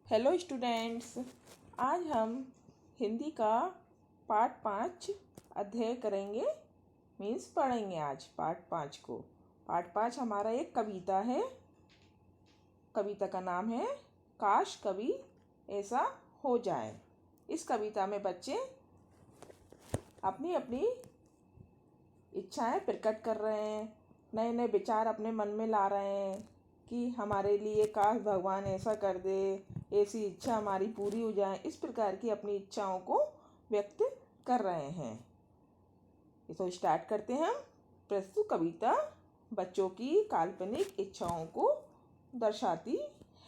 Hello students. आज हम हिंदी का पाठ 5 अध्यय करेंगे। पढ़ेंगे आज पाठ 5 को। पाठ 5 हमारा एक कविता है। कविता का नाम है काश कभी ऐसा हो जाए। इस कविता में बच्चे अपनी अपनी इच्छाएं प्रकट कर रहे हैं, नए नए विचार अपने मन में ला रहे हैं कि हमारे लिए काश भगवान ऐसा कर दे, ऐसी इच्छा हमारी पूरी हो जाए। इस प्रकार की अपनी इच्छाओं को व्यक्त कर रहे हैं। तो स्टार्ट करते हैं हम। प्रस्तुत कविता बच्चों की काल्पनिक इच्छाओं को दर्शाती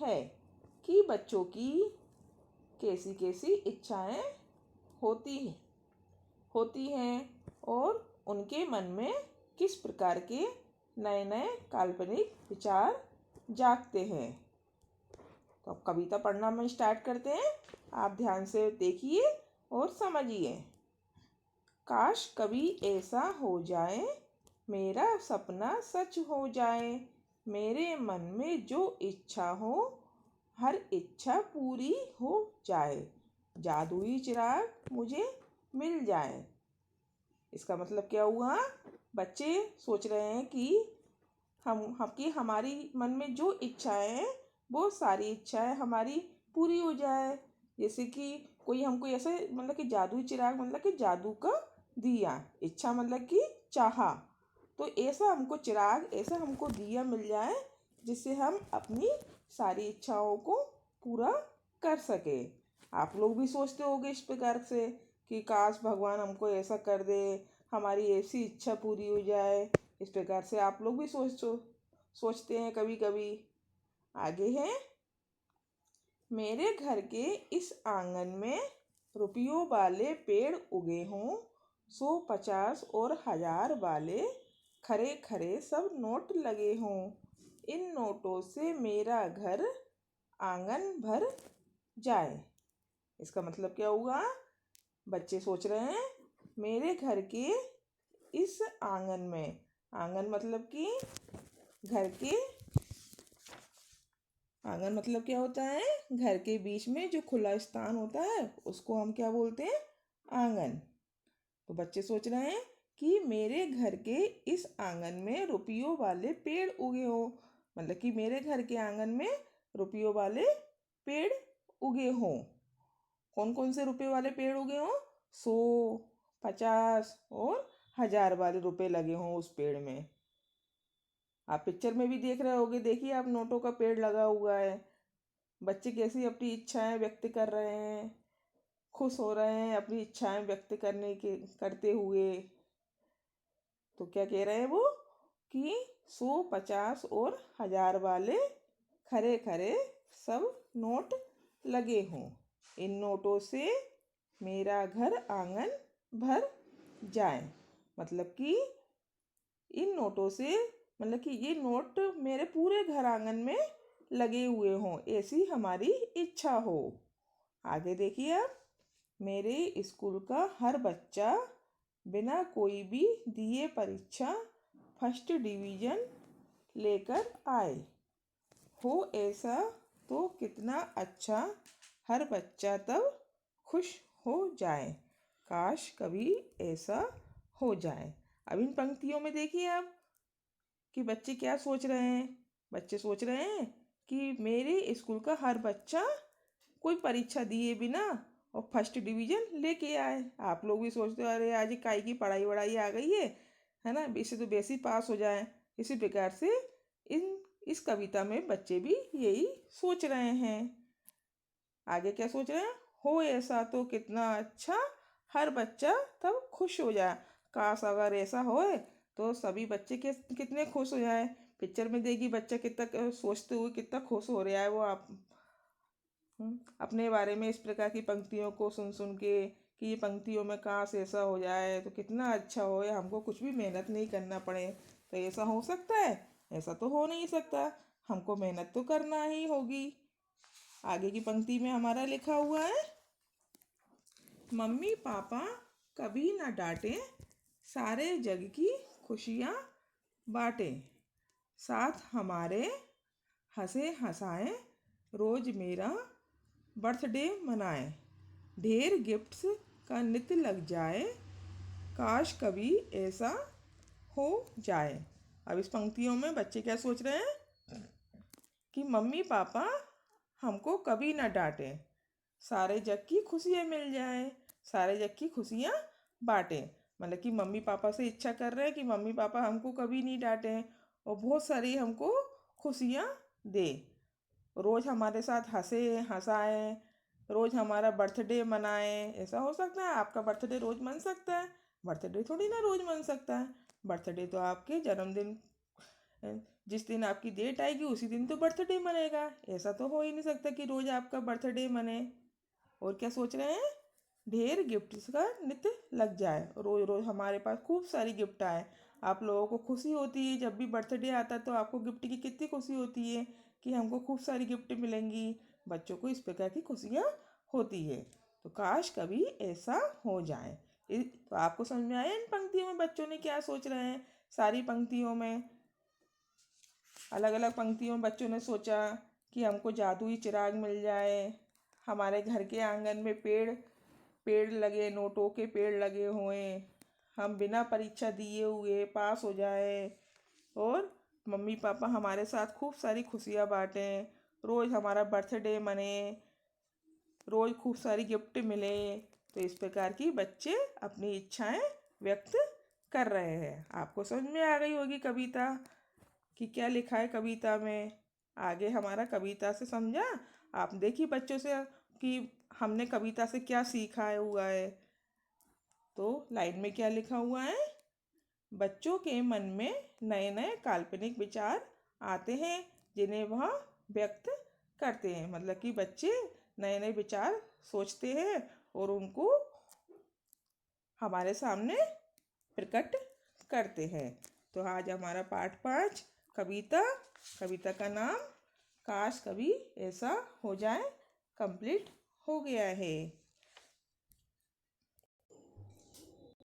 है कि बच्चों की कैसी कैसी इच्छाएं होती हैं और उनके मन में किस प्रकार के नए नए काल्पनिक विचार जागते हैं। तो अब कविता पढ़ना हम स्टार्ट करते हैं। आप ध्यान से देखिए और समझिए। काश कभी ऐसा हो जाए, मेरा सपना सच हो जाए, मेरे मन में जो इच्छा हो, हर इच्छा पूरी हो जाए, जादुई चिराग मुझे मिल जाए। इसका मतलब क्या हुआ? बच्चे सोच रहे हैं कि हमारी मन में जो इच्छाएं हैं वो सारी इच्छाएं हमारी पूरी हो जाए। जैसे कि कोई हमको ऐसे मतलब कि जादुई चिराग मतलब कि जादू का दिया, इच्छा मतलब कि चाहा, तो ऐसा हमको चिराग, ऐसा हमको दिया मिल जाए जिससे हम अपनी सारी इच्छाओं को पूरा कर सके। आप लोग भी सोचते होंगे इस प्रकार से कि काश भगवान हमको ऐसा कर दे, हमारी ऐसी इच्छा पूरी हो जाए। इस प्रकार से आप लोग भी सोचते हैं कभी कभी। आगे है, मेरे घर के इस आंगन में रुपयों वाले पेड़ उगे हों, 100, 50 और 1000 वाले खरे खरे सब नोट लगे हों, इन नोटों से मेरा घर आंगन भर जाए। इसका मतलब क्या हुआ? बच्चे सोच रहे हैं मेरे घर के इस आंगन में, आंगन मतलब कि घर के, आंगन मतलब क्या होता है? घर के बीच में जो खुला स्थान होता है उसको हम क्या बोलते हैं? आंगन। तो बच्चे सोच रहे हैं कि मेरे घर के इस आंगन में रुपयों वाले पेड़ उगे हो, मतलब कि मेरे घर के आंगन में रुपयों वाले पेड़ उगे हों। कौन कौन से रुपए वाले पेड़ उगे हों? 100, 50 और 1000 वाले रुपए लगे हों उस पेड़ में। आप पिक्चर में भी देख रहे होगे, देखिए आप, नोटों का पेड़ लगा हुआ है। बच्चे कैसी अपनी इच्छाएं व्यक्त कर रहे हैं, खुश हो रहे हैं अपनी इच्छाएं व्यक्त करते हुए। तो क्या कह रहे हैं वो कि 100, 50 और 1000 वाले खरे खरे सब नोट लगे हों, इन नोटों से मेरा घर आंगन भर जाए। मतलब कि इन नोटों से, मतलब कि ये नोट मेरे पूरे घर आंगन में लगे हुए हों, ऐसी हमारी इच्छा हो। आगे देखिए आप, मेरे स्कूल का हर बच्चा बिना कोई भी दिए परीक्षा फर्स्ट डिवीज़न लेकर आए, हो ऐसा तो कितना अच्छा, हर बच्चा तब खुश हो जाए, काश कभी ऐसा हो जाए। अब इन पंक्तियों में देखिए आप कि बच्चे क्या सोच रहे हैं। बच्चे सोच रहे हैं कि मेरे स्कूल का हर बच्चा कोई परीक्षा दिए बिना और फर्स्ट डिवीज़न लेके आए। आप लोग भी सोचते हो अरे आज काई की पढ़ाई वढ़ाई आ गई है ना, इससे तो बेसी पास हो जाए। इसी प्रकार से इस कविता में बच्चे भी यही सोच रहे हैं। आगे क्या सोच रहे हैं? हो ऐसा तो कितना अच्छा, हर बच्चा तब खुश हो जाए। काश अगर ऐसा होए तो सभी बच्चे कितने खुश हो जाए। पिक्चर में देखिए बच्चा कितना सोचते हुए कितना खुश हो रहा है वो। आप अपने बारे में इस प्रकार की पंक्तियों को सुन सुन के कि ये पंक्तियों में काश ऐसा हो जाए तो कितना अच्छा हो, हमको कुछ भी मेहनत नहीं करना पड़े। तो ऐसा हो सकता है? ऐसा तो हो नहीं सकता, हमको मेहनत तो करना ही होगी। आगे की पंक्ति में हमारा लिखा हुआ है, मम्मी पापा कभी ना डांटे, सारे जग की खुशियाँ बांटे, साथ हमारे हंसे हंसाए रोज मेरा बर्थडे मनाएं, ढेर गिफ्ट्स का नित लग जाए, काश कभी ऐसा हो जाए। अब इस पंक्तियों में बच्चे क्या सोच रहे हैं कि मम्मी पापा हमको कभी ना डांटें, सारे जग की खुशियाँ मिल जाए, सारे जग की खुशियाँ बांटें। मतलब कि मम्मी पापा से इच्छा कर रहे हैं कि मम्मी पापा हमको कभी नहीं डांटें और बहुत सारी हमको खुशियाँ दे, रोज़ हमारे साथ हंसे हंसाए, रोज़ हमारा बर्थडे मनाए। ऐसा हो सकता है? आपका बर्थडे रोज़ मन सकता है? बर्थडे थोड़ी ना रोज़ मन सकता है। बर्थडे तो आपके जन्मदिन, जिस दिन आपकी डेट आएगी उसी दिन तो बर्थडे मनेगा। ऐसा तो हो ही नहीं सकता कि रोज़ आपका बर्थडे मने। और क्या सोच रहे हैं? ढेर गिफ्ट्स का नित्य लग जाए, रोज़ रोज़ हमारे पास खूब सारी गिफ्ट आए। आप लोगों को खुशी होती है जब भी बर्थडे आता है, तो आपको गिफ्ट की कितनी खुशी होती है कि हमको खूब सारी गिफ्ट मिलेंगी। बच्चों को इस प्रकार की खुशियाँ होती है। तो काश कभी ऐसा हो जाए। तो आपको समझ में आया इन पंक्तियों में बच्चों ने क्या सोच रहे हैं? सारी पंक्तियों में, अलग अलग पंक्तियों में बच्चों ने सोचा कि हमको जादुई चिराग मिल जाए, हमारे घर के आंगन में पेड़ पेड़ लगे, नोटों के पेड़ लगे हुए, हम बिना परीक्षा दिए हुए पास हो जाए, और मम्मी पापा हमारे साथ खूब सारी खुशियाँ बांटें, रोज़ हमारा बर्थडे मने, रोज़ खूब सारी गिफ्ट मिले। तो इस प्रकार की बच्चे अपनी इच्छाएं व्यक्त कर रहे हैं। आपको समझ में आ गई होगी कविता कि क्या लिखा है कविता में। आगे हमारा कविता से समझा। आप देखिए बच्चों से कि हमने कविता से क्या सीखा है हुआ है। तो लाइन में क्या लिखा हुआ है? बच्चों के मन में नए नए काल्पनिक विचार आते हैं, जिन्हें वह व्यक्त करते हैं। मतलब कि बच्चे नए नए विचार सोचते हैं और उनको हमारे सामने प्रकट करते हैं। तो आज हमारा पाठ 5 कविता, कविता का नाम काश कभी ऐसा हो जाए, कंप्लीट हो गया है।